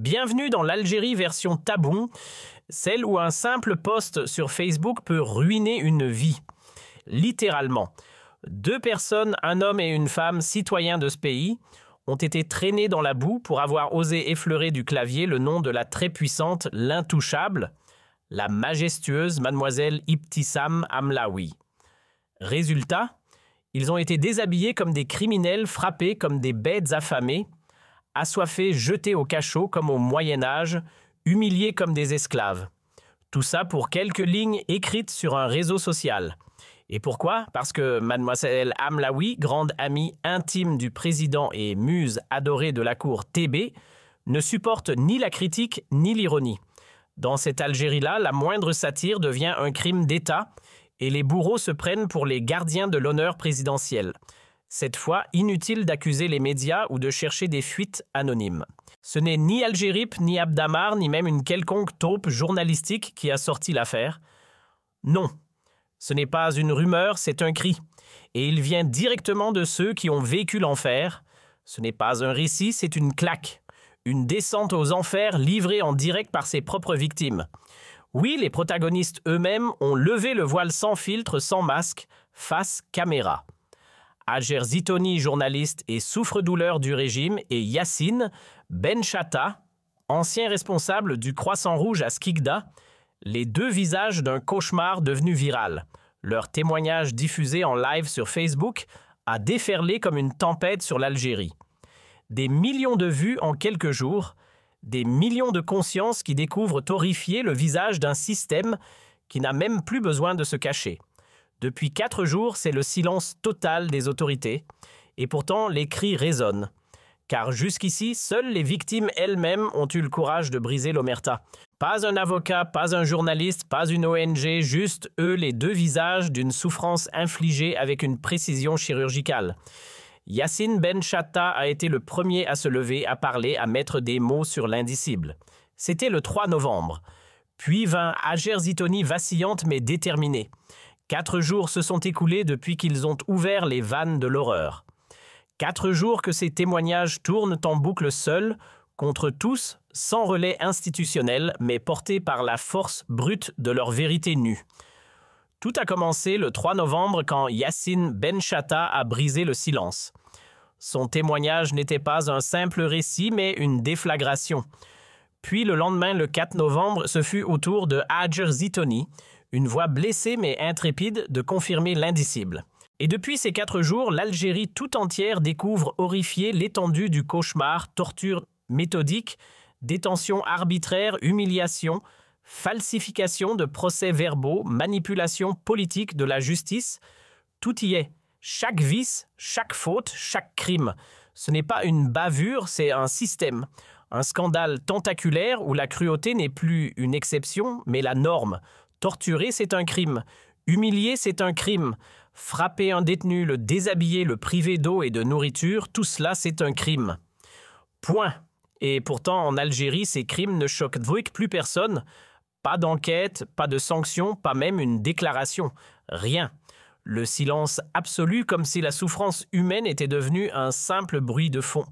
Bienvenue dans l'Algérie version Taboun, celle où un simple post sur Facebook peut ruiner une vie. Littéralement. 2 personnes, un homme et une femme, citoyens de ce pays, ont été traînés dans la boue pour avoir osé effleurer du clavier le nom de la très puissante, l'intouchable, la majestueuse mademoiselle Ibtissam Hamlaoui. Résultat, ils ont été déshabillés comme des criminels, frappés comme des bêtes affamées, assoiffés, jetés au cachot comme au Moyen-Âge, humiliés comme des esclaves. Tout ça pour quelques lignes écrites sur un réseau social. Et pourquoi? Parce que mademoiselle Hamlaoui, grande amie intime du président et muse adorée de la cour TB, ne supporte ni la critique ni l'ironie. Dans cette Algérie-là, la moindre satire devient un crime d'État et les bourreaux se prennent pour les gardiens de l'honneur présidentiel. Cette fois, inutile d'accuser les médias ou de chercher des fuites anonymes. Ce n'est ni Algérip, ni Abdamar, ni même une quelconque taupe journalistique qui a sorti l'affaire. Non, ce n'est pas une rumeur, c'est un cri. Et il vient directement de ceux qui ont vécu l'enfer. Ce n'est pas un récit, c'est une claque. Une descente aux enfers livrée en direct par ses propres victimes. Oui, les protagonistes eux-mêmes ont levé le voile sans filtre, sans masque, face caméra. Ager Zitoni, journaliste et souffre-douleur du régime, et Yassine Benchatta, ancien responsable du Croissant Rouge à Skikda, les 2 visages d'un cauchemar devenu viral. Leur témoignage diffusé en live sur Facebook a déferlé comme une tempête sur l'Algérie. Des millions de vues en quelques jours, des millions de consciences qui découvrent horrifiées le visage d'un système qui n'a même plus besoin de se cacher. Depuis 4 jours, c'est le silence total des autorités. Et pourtant, les cris résonnent. Car jusqu'ici, seules les victimes elles-mêmes ont eu le courage de briser l'omerta. Pas un avocat, pas un journaliste, pas une ONG, juste eux les 2 visages d'une souffrance infligée avec une précision chirurgicale. Yassine Benchatta a été le premier à se lever, à parler, à mettre des mots sur l'indicible. C'était le 3 novembre. Puis vint Ager Zitoni vacillante mais déterminée. 4 jours se sont écoulés depuis qu'ils ont ouvert les vannes de l'horreur. 4 jours que ces témoignages tournent en boucle seuls, contre tous, sans relais institutionnel, mais portés par la force brute de leur vérité nue. Tout a commencé le 3 novembre quand Yassine Benchatta a brisé le silence. Son témoignage n'était pas un simple récit, mais une déflagration. Puis le lendemain, le 4 novembre, ce fut au tour de Ager Zitoni, une voix blessée mais intrépide, de confirmer l'indicible. Et depuis ces 4 jours, l'Algérie tout entière découvre horrifiée l'étendue du cauchemar, torture méthodique, détention arbitraire, humiliation, falsification de procès-verbaux, manipulation politique de la justice. Tout y est. Chaque vice, chaque faute, chaque crime. Ce n'est pas une bavure, c'est un système. Un scandale tentaculaire où la cruauté n'est plus une exception, mais la norme. Torturer, c'est un crime. Humilier, c'est un crime. Frapper un détenu, le déshabiller, le priver d'eau et de nourriture, tout cela, c'est un crime. Point. Et pourtant, en Algérie, ces crimes ne choquent plus personne. Pas d'enquête, pas de sanction, pas même une déclaration. Rien. Le silence absolu, comme si la souffrance humaine était devenue un simple bruit de fond.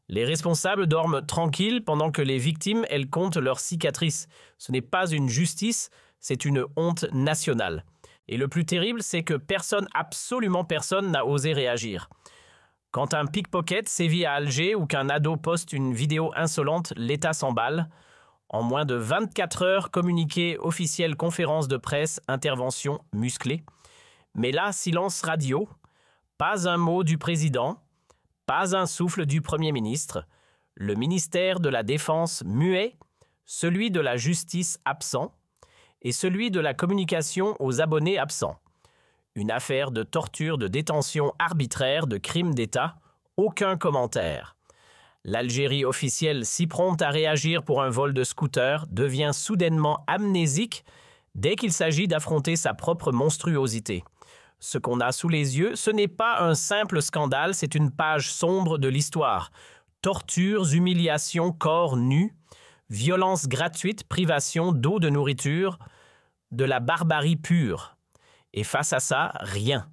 Les responsables dorment tranquilles pendant que les victimes, elles comptent leurs cicatrices. Ce n'est pas une justice, c'est une honte nationale. Et le plus terrible, c'est que personne, absolument personne, n'a osé réagir. Quand un pickpocket sévit à Alger ou qu'un ado poste une vidéo insolente, l'État s'emballe. En moins de 24 heures, communiqué officiel, conférence de presse, intervention musclée. Mais là, silence radio, pas un mot du président, pas un souffle du Premier ministre, le ministère de la Défense muet, celui de la justice absent et celui de la communication aux abonnés absents. Une affaire de torture, de détention arbitraire, de crime d'État, aucun commentaire. L'Algérie officielle, si prompte à réagir pour un vol de scooter, devient soudainement amnésique dès qu'il s'agit d'affronter sa propre monstruosité. Ce qu'on a sous les yeux, ce n'est pas un simple scandale, c'est une page sombre de l'histoire. Tortures, humiliations, corps nus, violences gratuites, privation d'eau, de nourriture, de la barbarie pure. Et face à ça, rien.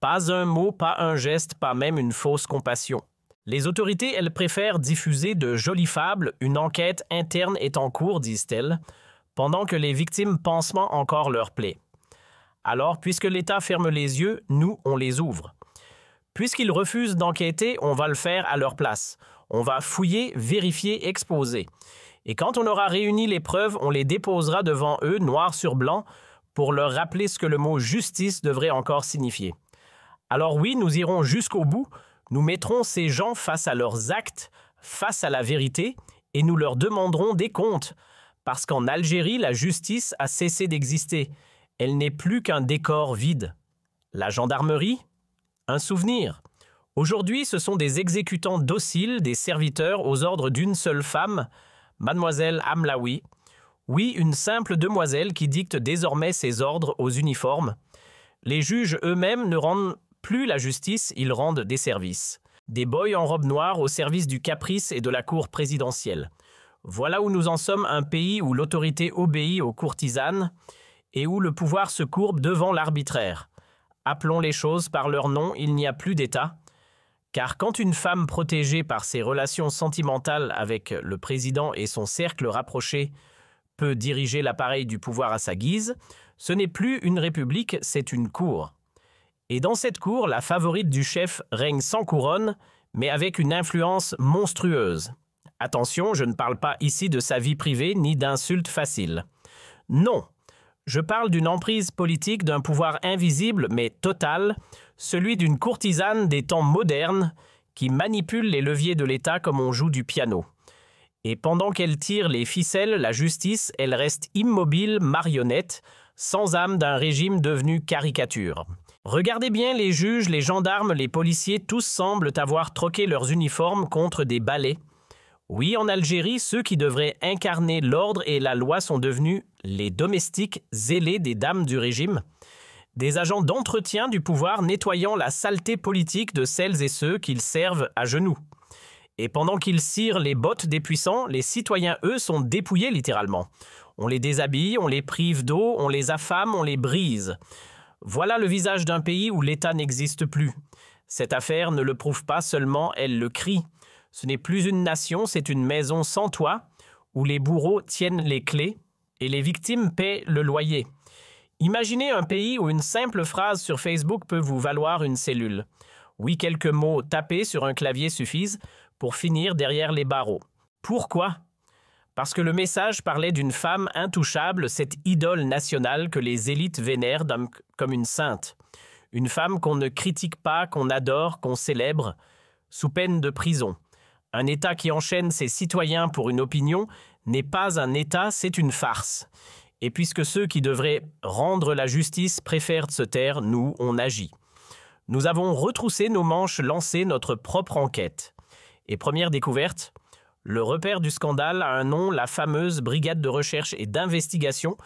Pas un mot, pas un geste, pas même une fausse compassion. Les autorités, elles préfèrent diffuser de jolies fables, une enquête interne est en cours, disent-elles, pendant que les victimes pansements encore leur plaie. Alors, puisque l'État ferme les yeux, nous, on les ouvre. Puisqu'ils refusent d'enquêter, on va le faire à leur place. On va fouiller, vérifier, exposer. Et quand on aura réuni les preuves, on les déposera devant eux, noir sur blanc, pour leur rappeler ce que le mot « justice » devrait encore signifier. Alors oui, nous irons jusqu'au bout, nous mettrons ces gens face à leurs actes, face à la vérité, et nous leur demanderons des comptes, parce qu'en Algérie, la justice a cessé d'exister. Elle n'est plus qu'un décor vide. La gendarmerie? Un souvenir. Aujourd'hui, ce sont des exécutants dociles, des serviteurs aux ordres d'une seule femme, Mademoiselle Hamlaoui. Oui, une simple demoiselle qui dicte désormais ses ordres aux uniformes. Les juges eux-mêmes ne rendent plus la justice, ils rendent des services. Des boys en robe noire au service du caprice et de la cour présidentielle. Voilà où nous en sommes, un pays où l'autorité obéit aux courtisanes et où le pouvoir se courbe devant l'arbitraire. Appelons les choses par leur nom, il n'y a plus d'État. Car quand une femme protégée par ses relations sentimentales avec le président et son cercle rapproché peut diriger l'appareil du pouvoir à sa guise, ce n'est plus une république, c'est une cour. Et dans cette cour, la favorite du chef règne sans couronne, mais avec une influence monstrueuse. Attention, je ne parle pas ici de sa vie privée ni d'insultes faciles. Non, je parle d'une emprise politique, d'un pouvoir invisible mais total, celui d'une courtisane des temps modernes qui manipule les leviers de l'État comme on joue du piano. Et pendant qu'elle tire les ficelles, la justice, elle reste immobile, marionnette, sans âme d'un régime devenu caricature. Regardez bien les juges, les gendarmes, les policiers, tous semblent avoir troqué leurs uniformes contre des balais. Oui, en Algérie, ceux qui devraient incarner l'ordre et la loi sont devenus les domestiques zélés des dames du régime, des agents d'entretien du pouvoir nettoyant la saleté politique de celles et ceux qu'ils servent à genoux. Et pendant qu'ils cirent les bottes des puissants, les citoyens, eux, sont dépouillés littéralement. On les déshabille, on les prive d'eau, on les affame, on les brise. Voilà le visage d'un pays où l'État n'existe plus. Cette affaire ne le prouve pas seulement, elle le crie. Ce n'est plus une nation, c'est une maison sans toit, où les bourreaux tiennent les clés et les victimes paient le loyer. Imaginez un pays où une simple phrase sur Facebook peut vous valoir une cellule. Oui, quelques mots tapés sur un clavier suffisent pour finir derrière les barreaux. Pourquoi? Parce que le message parlait d'une femme intouchable, cette idole nationale que les élites vénèrent comme une sainte. Une femme qu'on ne critique pas, qu'on adore, qu'on célèbre, sous peine de prison. Un État qui enchaîne ses citoyens pour une opinion n'est pas un État, c'est une farce. Et puisque ceux qui devraient rendre la justice préfèrent se taire, nous, on agit. Nous avons retroussé nos manches, lancé notre propre enquête. Et première découverte, le repère du scandale a un nom, la fameuse brigade de recherche et d'investigation,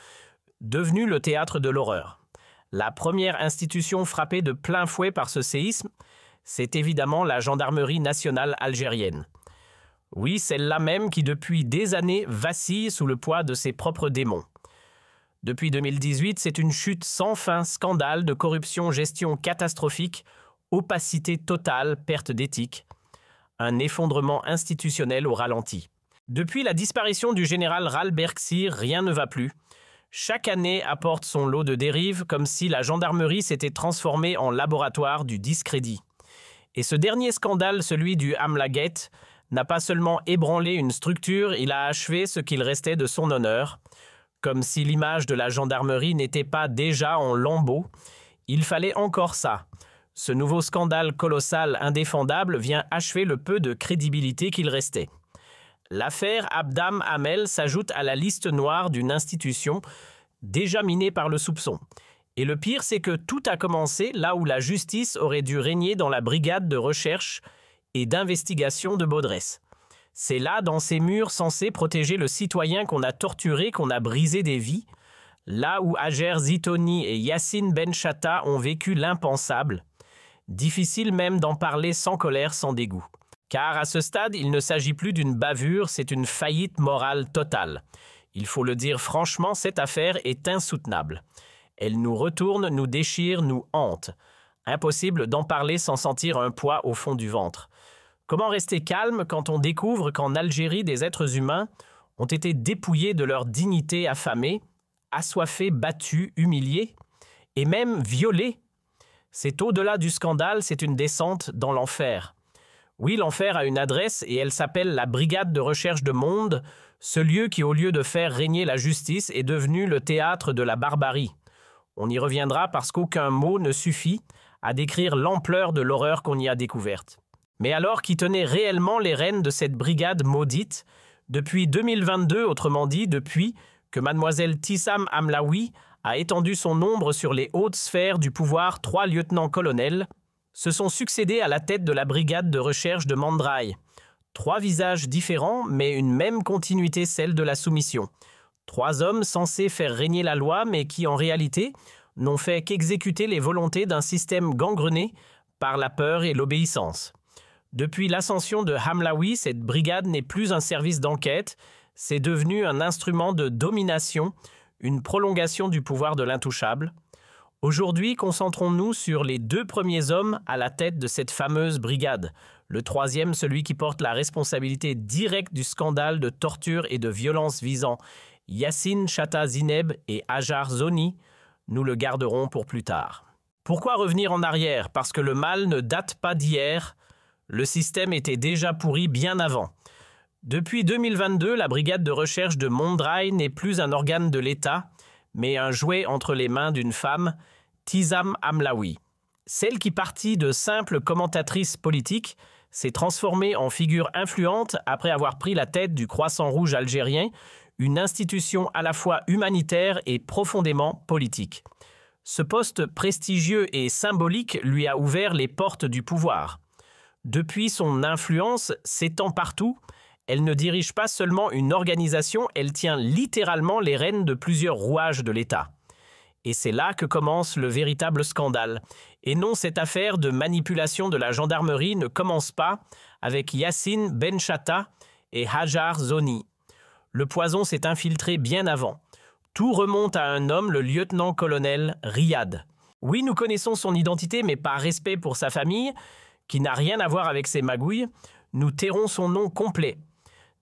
devenue le théâtre de l'horreur. La première institution frappée de plein fouet par ce séisme, c'est évidemment la gendarmerie nationale algérienne. Oui, celle-là même qui depuis des années vacille sous le poids de ses propres démons. Depuis 2018, c'est une chute sans fin, scandale de corruption, gestion catastrophique, opacité totale, perte d'éthique. Un effondrement institutionnel au ralenti. Depuis la disparition du général Ral Berksir, rien ne va plus. Chaque année apporte son lot de dérives, comme si la gendarmerie s'était transformée en laboratoire du discrédit. Et ce dernier scandale, celui du Hamlagate, n'a pas seulement ébranlé une structure, il a achevé ce qu'il restait de son honneur. Comme si l'image de la gendarmerie n'était pas déjà en lambeaux, il fallait encore ça. Ce nouveau scandale colossal, indéfendable, vient achever le peu de crédibilité qu'il restait. L'affaire Abdam Hamel s'ajoute à la liste noire d'une institution déjà minée par le soupçon. Et le pire, c'est que tout a commencé là où la justice aurait dû régner dans la brigade de recherche et d'investigation de Baudresse. C'est là, dans ces murs censés protéger le citoyen qu'on a torturé, qu'on a brisé des vies, là où Ager Zitoni et Yassine Benchatta ont vécu l'impensable. Difficile même d'en parler sans colère, sans dégoût. Car à ce stade, il ne s'agit plus d'une bavure, c'est une faillite morale totale. Il faut le dire franchement, cette affaire est insoutenable. Elle nous retourne, nous déchire, nous hante. Impossible d'en parler sans sentir un poids au fond du ventre. Comment rester calme quand on découvre qu'en Algérie, des êtres humains ont été dépouillés de leur dignité affamée, assoiffés, battus, humiliés et même violés? C'est au-delà du scandale, c'est une descente dans l'enfer. Oui, l'enfer a une adresse et elle s'appelle la Brigade de recherche de Monde, ce lieu qui, au lieu de faire régner la justice, est devenu le théâtre de la barbarie. On y reviendra parce qu'aucun mot ne suffit à décrire l'ampleur de l'horreur qu'on y a découverte. Mais alors, qui tenait réellement les rênes de cette brigade maudite? Depuis 2022, autrement dit, depuis que mademoiselle Tissam Hamlaoui a étendu son ombre sur les hautes sphères du pouvoir, 3 lieutenants-colonels se sont succédés à la tête de la brigade de recherche de Mandraï. 3 visages différents, mais une même continuité, celle de la soumission. 3 hommes censés faire régner la loi, mais qui, en réalité, n'ont fait qu'exécuter les volontés d'un système gangrené par la peur et l'obéissance. Depuis l'ascension de Hamlaoui, cette brigade n'est plus un service d'enquête, c'est devenu un instrument de domination, une prolongation du pouvoir de l'intouchable. Aujourd'hui, concentrons-nous sur les 2 premiers hommes à la tête de cette fameuse brigade. Le 3e, celui qui porte la responsabilité directe du scandale de torture et de violence visant Yassine Chata Zineb et Hajar Zoni, nous le garderons pour plus tard. Pourquoi revenir en arrière? Parce que le mal ne date pas d'hier, le système était déjà pourri bien avant. Depuis 2022, la brigade de recherche de Mondraï n'est plus un organe de l'État, mais un jouet entre les mains d'une femme, Tissam Hamlaoui. Celle qui partit de simple commentatrice politique s'est transformée en figure influente après avoir pris la tête du Croissant Rouge algérien, une institution à la fois humanitaire et profondément politique. Ce poste prestigieux et symbolique lui a ouvert les portes du pouvoir. Depuis, son influence s'étend partout. Elle ne dirige pas seulement une organisation, elle tient littéralement les rênes de plusieurs rouages de l'État. Et c'est là que commence le véritable scandale. Et non, cette affaire de manipulation de la gendarmerie ne commence pas avec Yassine Ben Chata et Hajar Zoni. Le poison s'est infiltré bien avant. Tout remonte à un homme, le lieutenant-colonel Riyad. Oui, nous connaissons son identité, mais par respect pour sa famille, qui n'a rien à voir avec ses magouilles, nous tairons son nom complet.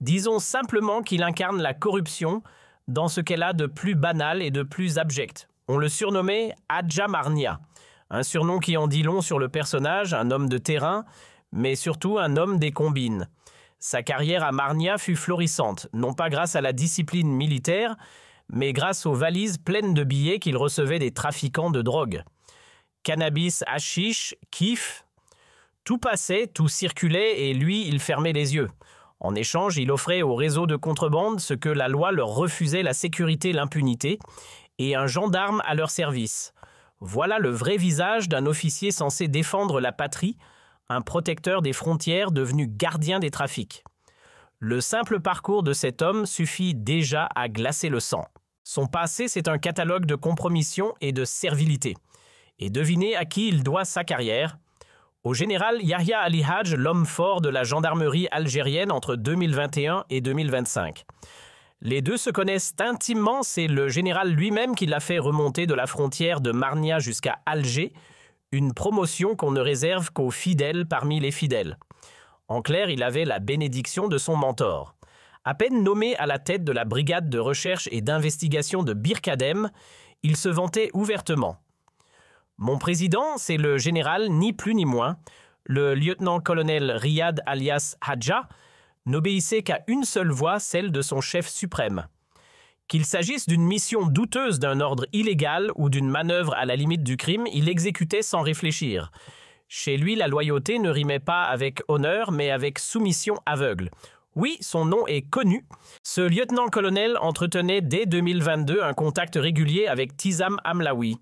Disons simplement qu'il incarne la corruption dans ce qu'elle a de plus banal et de plus abject. On le surnommait Hadja Marnia, un surnom qui en dit long sur le personnage, un homme de terrain, mais surtout un homme des combines. Sa carrière à Marnia fut florissante, non pas grâce à la discipline militaire, mais grâce aux valises pleines de billets qu'il recevait des trafiquants de drogue. Cannabis, hashish, kiff, tout passait, tout circulait et lui, il fermait les yeux. En échange, il offrait au réseau de contrebande ce que la loi leur refusait, la sécurité, l'impunité, et un gendarme à leur service. Voilà le vrai visage d'un officier censé défendre la patrie, un protecteur des frontières devenu gardien des trafics. Le simple parcours de cet homme suffit déjà à glacer le sang. Son passé, c'est un catalogue de compromission et de servilité. Et devinez à qui il doit sa carrière. Au général Yahya Ali Hadj, l'homme fort de la gendarmerie algérienne entre 2021 et 2025. Les deux se connaissent intimement, c'est le général lui-même qui l'a fait remonter de la frontière de Marnia jusqu'à Alger, une promotion qu'on ne réserve qu'aux fidèles parmi les fidèles. En clair, il avait la bénédiction de son mentor. À peine nommé à la tête de la brigade de recherche et d'investigation de Birkadem, il se vantait ouvertement. Mon président, c'est le général ni plus ni moins, le lieutenant-colonel Riyad alias Hadja, n'obéissait qu'à une seule voix, celle de son chef suprême. Qu'il s'agisse d'une mission douteuse d'un ordre illégal ou d'une manœuvre à la limite du crime, il exécutait sans réfléchir. Chez lui, la loyauté ne rimait pas avec honneur, mais avec soumission aveugle. Oui, son nom est connu. Ce lieutenant-colonel entretenait dès 2022 un contact régulier avec Tissam Hamlaoui.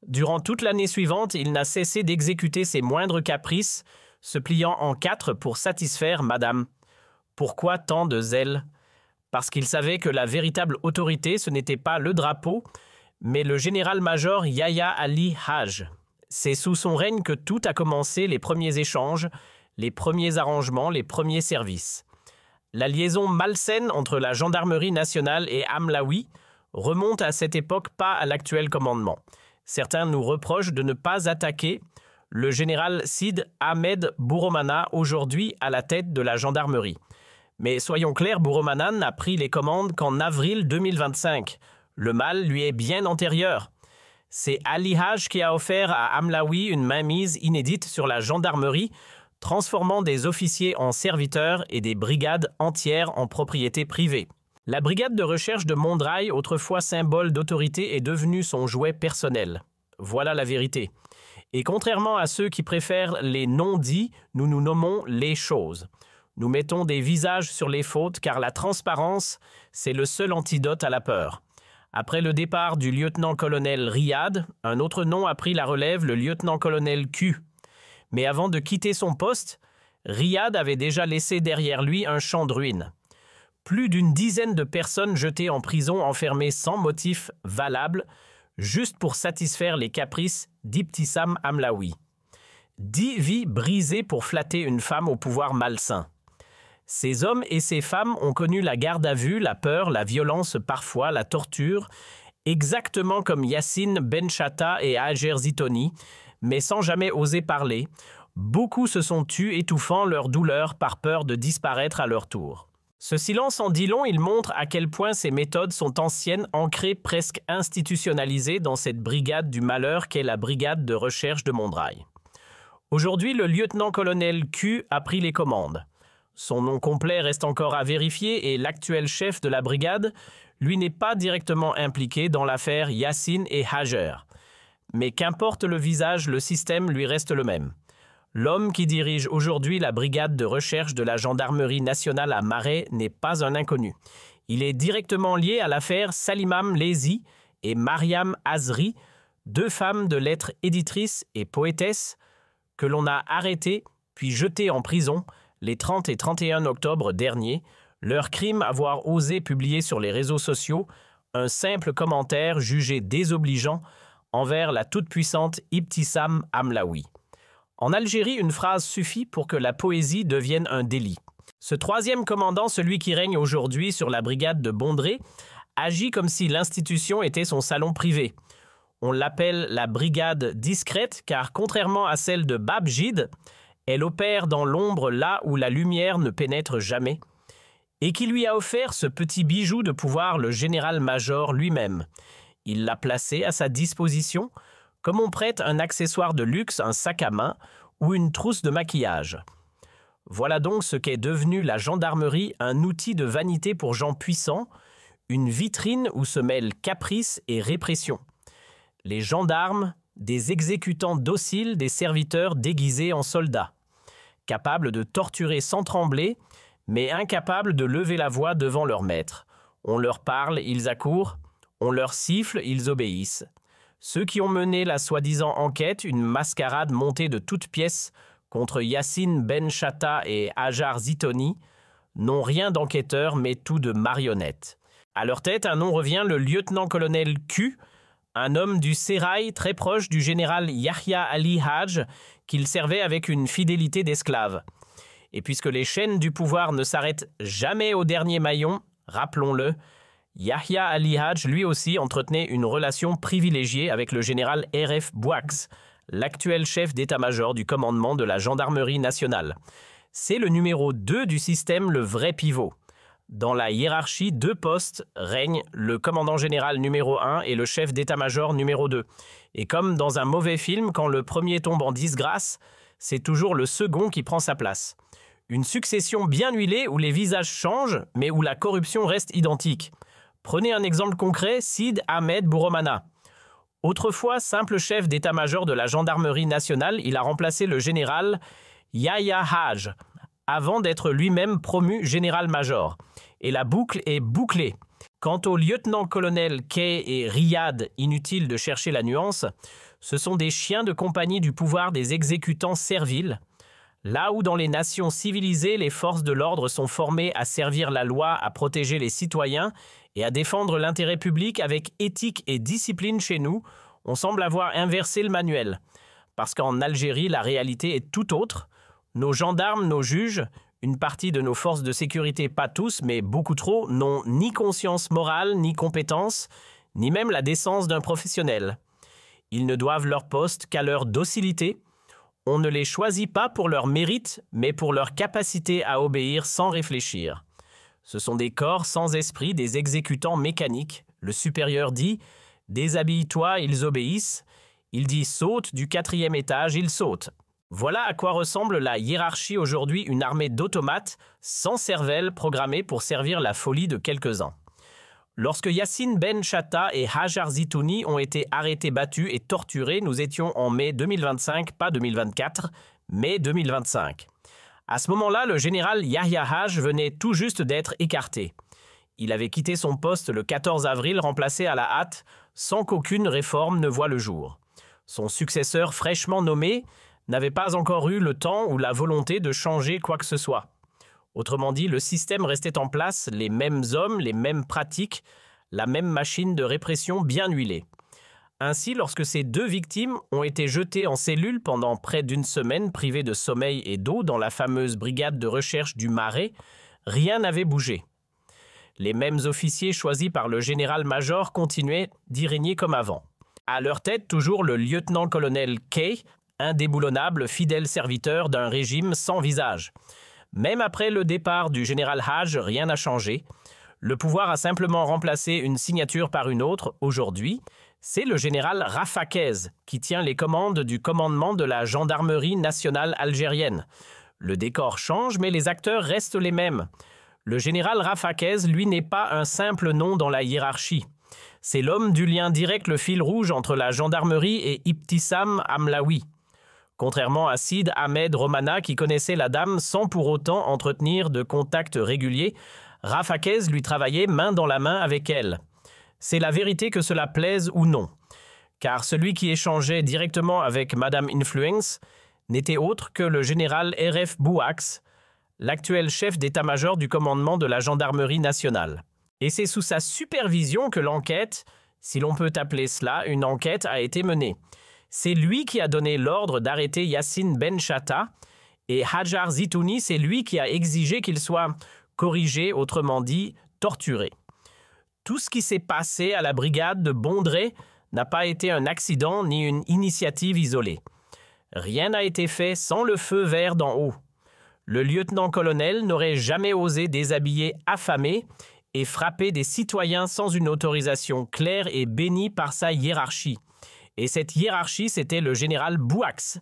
Durant toute l'année suivante, il n'a cessé d'exécuter ses moindres caprices, se pliant en 4 pour satisfaire Madame. Pourquoi tant de zèle? Parce qu'il savait que la véritable autorité, ce n'était pas le drapeau, mais le général-major Yahya Ali Hadj. C'est sous son règne que tout a commencé, les premiers échanges, les premiers arrangements, les premiers services. La liaison malsaine entre la gendarmerie nationale et Hamlaoui remonte à cette époque, pas à l'actuel commandement. Certains nous reprochent de ne pas attaquer le général Sid Ahmed Bouromana, aujourd'hui à la tête de la gendarmerie. Mais soyons clairs, Bouromana n'a pris les commandes qu'en avril 2025. Le mal lui est bien antérieur. C'est Ali Haj qui a offert à Amlaoui une mainmise inédite sur la gendarmerie, transformant des officiers en serviteurs et des brigades entières en propriété privée. La brigade de recherche de Mondrail, autrefois symbole d'autorité, est devenue son jouet personnel. Voilà la vérité. Et contrairement à ceux qui préfèrent les non-dits, nous nous nommons les choses. Nous mettons des visages sur les fautes car la transparence, c'est le seul antidote à la peur. Après le départ du lieutenant-colonel Riyad, un autre nom a pris la relève, le lieutenant-colonel Q. Mais avant de quitter son poste, Riyad avait déjà laissé derrière lui un champ de ruines. Plus d'une dizaine de personnes jetées en prison, enfermées sans motif valable, juste pour satisfaire les caprices d'Ibtissam Amlaoui. 10 vies brisées pour flatter une femme au pouvoir malsain. Ces hommes et ces femmes ont connu la garde à vue, la peur, la violence parfois, la torture, exactement comme Yassine Benchatta et Hajer Zitoni, mais sans jamais oser parler. Beaucoup se sont tus, étouffant leur douleur par peur de disparaître à leur tour. Ce silence en dit long, il montre à quel point ces méthodes sont anciennes, ancrées, presque institutionnalisées dans cette brigade du malheur qu'est la brigade de recherche de Mondrail. Aujourd'hui, le lieutenant-colonel Q a pris les commandes. Son nom complet reste encore à vérifier et l'actuel chef de la brigade, lui, n'est pas directement impliqué dans l'affaire Yassine et Hajer. Mais qu'importe le visage, le système lui reste le même. L'homme qui dirige aujourd'hui la brigade de recherche de la gendarmerie nationale à Marais n'est pas un inconnu. Il est directement lié à l'affaire Salimam Lezi et Mariam Azri, 2 femmes de lettres éditrices et poétesses que l'on a arrêtées puis jetées en prison les 30 et 31 octobre dernier, leur crime avoir osé publier sur les réseaux sociaux un simple commentaire jugé désobligeant envers la toute-puissante Ibtissam Amlaoui. En Algérie, une phrase suffit pour que la poésie devienne un délit. Ce 3e commandant, celui qui règne aujourd'hui sur la brigade de Bondrée, agit comme si l'institution était son salon privé. On l'appelle la brigade discrète car, contrairement à celle de Babjid, elle opère dans l'ombre là où la lumière ne pénètre jamais. Et qui lui a offert ce petit bijou de pouvoir, le général-major lui-même. Il l'a placé à sa disposition comme on prête un accessoire de luxe, un sac à main ou une trousse de maquillage. Voilà donc ce qu'est devenu la gendarmerie, un outil de vanité pour gens puissants, une vitrine où se mêlent caprice et répression. Les gendarmes, des exécutants dociles, des serviteurs déguisés en soldats, capables de torturer sans trembler, mais incapables de lever la voix devant leur maître. On leur parle, ils accourent, on leur siffle, ils obéissent. Ceux qui ont mené la soi-disant enquête, une mascarade montée de toutes pièces contre Yassine Benchatta et Hajar Zitoni, n'ont rien d'enquêteur mais tout de marionnette. À leur tête, un nom revient, le lieutenant-colonel Q, un homme du sérail très proche du général Yahya Ali Haj, qu'il servait avec une fidélité d'esclave. Et puisque les chaînes du pouvoir ne s'arrêtent jamais au dernier maillon, rappelons-le, Yahya Ali Haj, lui aussi, entretenait une relation privilégiée avec le général R.F. Bouax, l'actuel chef d'état-major du commandement de la gendarmerie nationale. C'est le numéro 2 du système, le vrai pivot. Dans la hiérarchie, 2 postes règnent, le commandant général numéro 1 et le chef d'état-major numéro 2. Et comme dans un mauvais film, quand le premier tombe en disgrâce, c'est toujours le second qui prend sa place. Une succession bien huilée où les visages changent, mais où la corruption reste identique. Prenez un exemple concret, Sid Ahmed Bouromana. Autrefois simple chef d'état-major de la gendarmerie nationale, il a remplacé le général Yahya Haj, avant d'être lui-même promu général-major. Et la boucle est bouclée. Quant au lieutenant-colonel Kay et Riyad, inutile de chercher la nuance, ce sont des chiens de compagnie du pouvoir des exécutants serviles. Là où dans les nations civilisées, les forces de l'ordre sont formées à servir la loi, à protéger les citoyens et à défendre l'intérêt public avec éthique et discipline, chez nous, on semble avoir inversé le manuel. Parce qu'en Algérie, la réalité est tout autre. Nos gendarmes, nos juges, une partie de nos forces de sécurité, pas tous, mais beaucoup trop, n'ont ni conscience morale, ni compétence, ni même la décence d'un professionnel. Ils ne doivent leur poste qu'à leur docilité. On ne les choisit pas pour leur mérite, mais pour leur capacité à obéir sans réfléchir. Ce sont des corps sans esprit, des exécutants mécaniques. Le supérieur dit « Déshabille-toi, ils obéissent ». Il dit « Saute du 4e étage, ils sautent ». Voilà à quoi ressemble la hiérarchie aujourd'hui, une armée d'automates sans cervelle programmée pour servir la folie de quelques-uns. Lorsque Yassine Ben Chatta et Hajar Zitouni ont été arrêtés, battus et torturés, nous étions en mai 2025, pas 2024, mai 2025. À ce moment-là, le général Yahya Haj venait tout juste d'être écarté. Il avait quitté son poste le 14 avril, remplacé à la hâte, sans qu'aucune réforme ne voie le jour. Son successeur fraîchement nommé n'avait pas encore eu le temps ou la volonté de changer quoi que ce soit. Autrement dit, le système restait en place, les mêmes hommes, les mêmes pratiques, la même machine de répression bien huilée. Ainsi, lorsque ces 2 victimes ont été jetées en cellule pendant près d'une semaine, privées de sommeil et d'eau dans la fameuse brigade de recherche du Marais, rien n'avait bougé. Les mêmes officiers choisis par le général-major continuaient d'y régner comme avant. À leur tête, toujours le lieutenant-colonel Kay, indéboulonnable, fidèle serviteur d'un régime sans visage. Même après le départ du général Haj, rien n'a changé. Le pouvoir a simplement remplacé une signature par une autre. Aujourd'hui, c'est le général Rafakez qui tient les commandes du commandement de la gendarmerie nationale algérienne. Le décor change, mais les acteurs restent les mêmes. Le général Rafakez, lui, n'est pas un simple nom dans la hiérarchie. C'est l'homme du lien direct, le fil rouge entre la gendarmerie et Ibtissam Amlaoui. Contrairement à Sid Ahmed Romana qui connaissait la dame sans pour autant entretenir de contacts réguliers, Rafakez lui travaillait main dans la main avec elle. C'est la vérité que cela plaise ou non. Car celui qui échangeait directement avec Madame Influence n'était autre que le général R.F. Bouax, l'actuel chef d'état-major du commandement de la gendarmerie nationale. Et c'est sous sa supervision que l'enquête, si l'on peut appeler cela une enquête, a été menée. C'est lui qui a donné l'ordre d'arrêter Yassine Ben Chatta et Hajar Zitouni, c'est lui qui a exigé qu'il soit corrigé, autrement dit, torturé. Tout ce qui s'est passé à la brigade de Bondrée n'a pas été un accident ni une initiative isolée. Rien n'a été fait sans le feu vert d'en haut. Le lieutenant-colonel n'aurait jamais osé déshabiller affamé et frapper des citoyens sans une autorisation claire et bénie par sa hiérarchie. Et cette hiérarchie, c'était le général Bouax,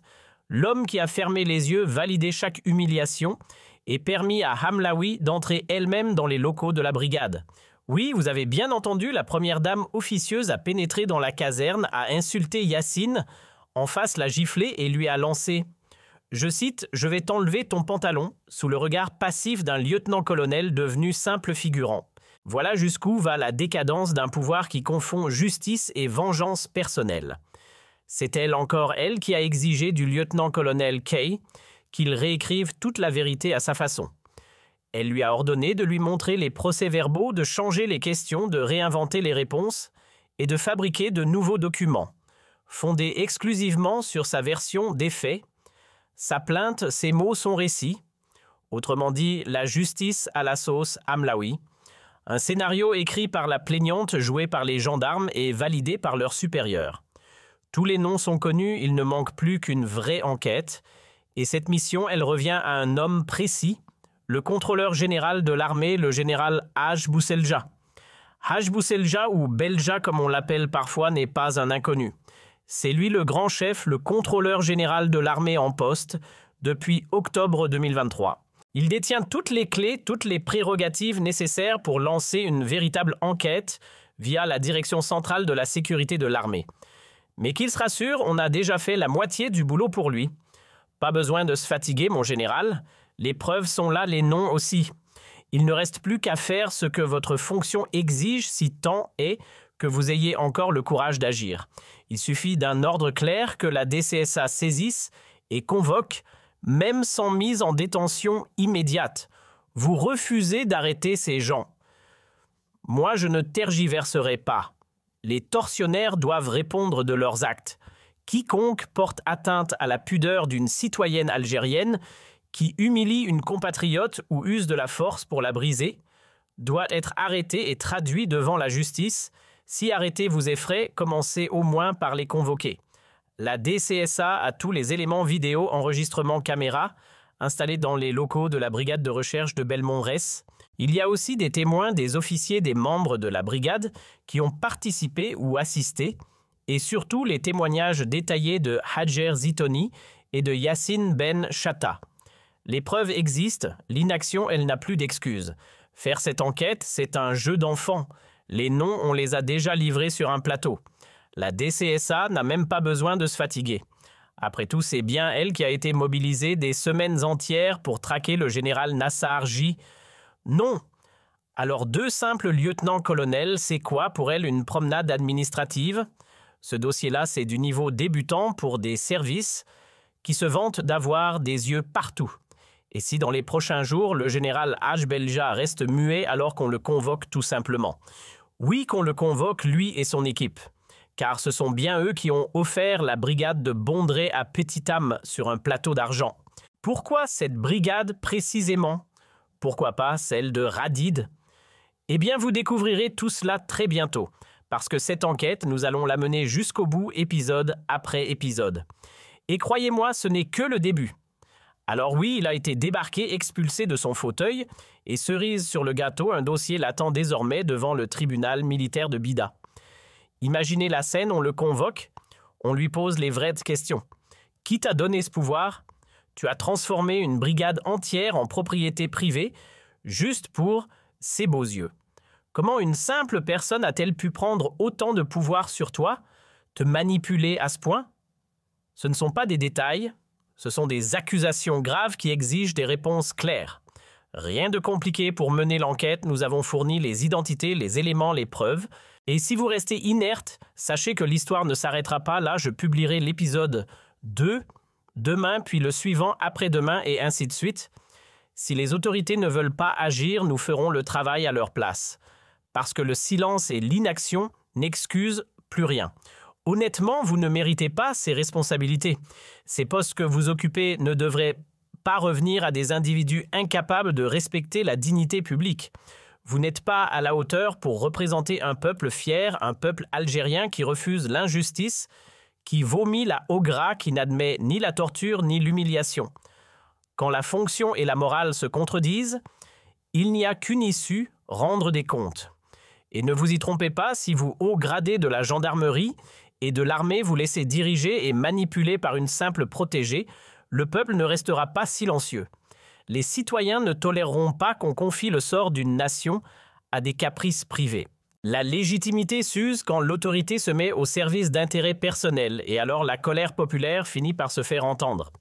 l'homme qui a fermé les yeux, validé chaque humiliation et permis à Hamlaoui d'entrer elle-même dans les locaux de la brigade. Oui, vous avez bien entendu, la première dame officieuse a pénétré dans la caserne, a insulté Yassine, en face l'a giflé et lui a lancé, je cite, « Je vais t'enlever ton pantalon » sous le regard passif d'un lieutenant-colonel devenu simple figurant. Voilà jusqu'où va la décadence d'un pouvoir qui confond justice et vengeance personnelle. C'est elle encore elle qui a exigé du lieutenant-colonel Kay qu'il réécrive toute la vérité à sa façon. Elle lui a ordonné de lui montrer les procès-verbaux, de changer les questions, de réinventer les réponses et de fabriquer de nouveaux documents, fondés exclusivement sur sa version des faits, sa plainte, ses mots, son récit, autrement dit la justice à la sauce Hamlaoui. Un scénario écrit par la plaignante, joué par les gendarmes et validé par leurs supérieurs. Tous les noms sont connus, il ne manque plus qu'une vraie enquête. Et cette mission, elle revient à un homme précis, le contrôleur général de l'armée, le général Haj Bousselja. Haj Bousselja, ou Belja comme on l'appelle parfois, n'est pas un inconnu. C'est lui le grand chef, le contrôleur général de l'armée en poste depuis octobre 2023. Il détient toutes les clés, toutes les prérogatives nécessaires pour lancer une véritable enquête via la direction centrale de la sécurité de l'armée. Mais qu'il se rassure, on a déjà fait la moitié du boulot pour lui. Pas besoin de se fatiguer, mon général. Les preuves sont là, les noms aussi. Il ne reste plus qu'à faire ce que votre fonction exige si tant est que vous ayez encore le courage d'agir. Il suffit d'un ordre clair que la DCSA saisisse et convoque, même sans mise en détention immédiate. Vous refusez d'arrêter ces gens. Moi, je ne tergiverserai pas. Les tortionnaires doivent répondre de leurs actes. Quiconque porte atteinte à la pudeur d'une citoyenne algérienne, qui humilie une compatriote ou use de la force pour la briser, doit être arrêté et traduit devant la justice. Si arrêter vous effraie, commencez au moins par les convoquer. La DCSA a tous les éléments vidéo enregistrement caméra installés dans les locaux de la brigade de recherche de Belmont-Retz. Il y a aussi des témoins des officiers des membres de la brigade qui ont participé ou assisté, et surtout les témoignages détaillés de Hadjer Zitoni et de Yassine Ben Chatta. Les preuves existent, l'inaction, elle n'a plus d'excuses. Faire cette enquête, c'est un jeu d'enfant. Les noms, on les a déjà livrés sur un plateau. La DCSA n'a même pas besoin de se fatiguer. Après tout, c'est bien elle qui a été mobilisée des semaines entières pour traquer le général Nassar J. Non. Alors 2 simples lieutenants-colonels, c'est quoi pour elle une promenade administrative? Ce dossier-là, c'est du niveau débutant pour des services qui se vantent d'avoir des yeux partout. Et si dans les prochains jours, le général H. Belja reste muet alors qu'on le convoque tout simplement? Oui, qu'on le convoque, lui et son équipe. Car ce sont bien eux qui ont offert la brigade de Bondrée à Petit-Am sur un plateau d'argent. Pourquoi cette brigade précisément? Pourquoi pas celle de Radid? Eh bien, vous découvrirez tout cela très bientôt. Parce que cette enquête, nous allons la mener jusqu'au bout, épisode après épisode. Et croyez-moi, ce n'est que le début. Alors oui, il a été débarqué, expulsé de son fauteuil, et cerise sur le gâteau, un dossier l'attend désormais devant le tribunal militaire de Bida. Imaginez la scène, on le convoque, on lui pose les vraies questions. Qui t'a donné ce pouvoir? Tu as transformé une brigade entière en propriété privée, juste pour ses beaux yeux. Comment une simple personne a-t-elle pu prendre autant de pouvoir sur toi, te manipuler à ce point? Ce ne sont pas des détails, ce sont des accusations graves qui exigent des réponses claires. Rien de compliqué pour mener l'enquête, nous avons fourni les identités, les éléments, les preuves. Et si vous restez inerte, sachez que l'histoire ne s'arrêtera pas. Là, je publierai l'épisode 2, demain, puis le suivant après-demain, et ainsi de suite. Si les autorités ne veulent pas agir, nous ferons le travail à leur place. Parce que le silence et l'inaction n'excusent plus rien. Honnêtement, vous ne méritez pas ces responsabilités. Ces postes que vous occupez ne devraient pas revenir à des individus incapables de respecter la dignité publique. Vous n'êtes pas à la hauteur pour représenter un peuple fier, un peuple algérien qui refuse l'injustice, qui vomit la au gras, qui n'admet ni la torture ni l'humiliation. Quand la fonction et la morale se contredisent, il n'y a qu'une issue, rendre des comptes. Et ne vous y trompez pas, si vous, haut gradé de la gendarmerie et de l'armée, vous laissez diriger et manipuler par une simple protégée, le peuple ne restera pas silencieux. Les citoyens ne toléreront pas qu'on confie le sort d'une nation à des caprices privés. La légitimité s'use quand l'autorité se met au service d'intérêts personnels et alors la colère populaire finit par se faire entendre.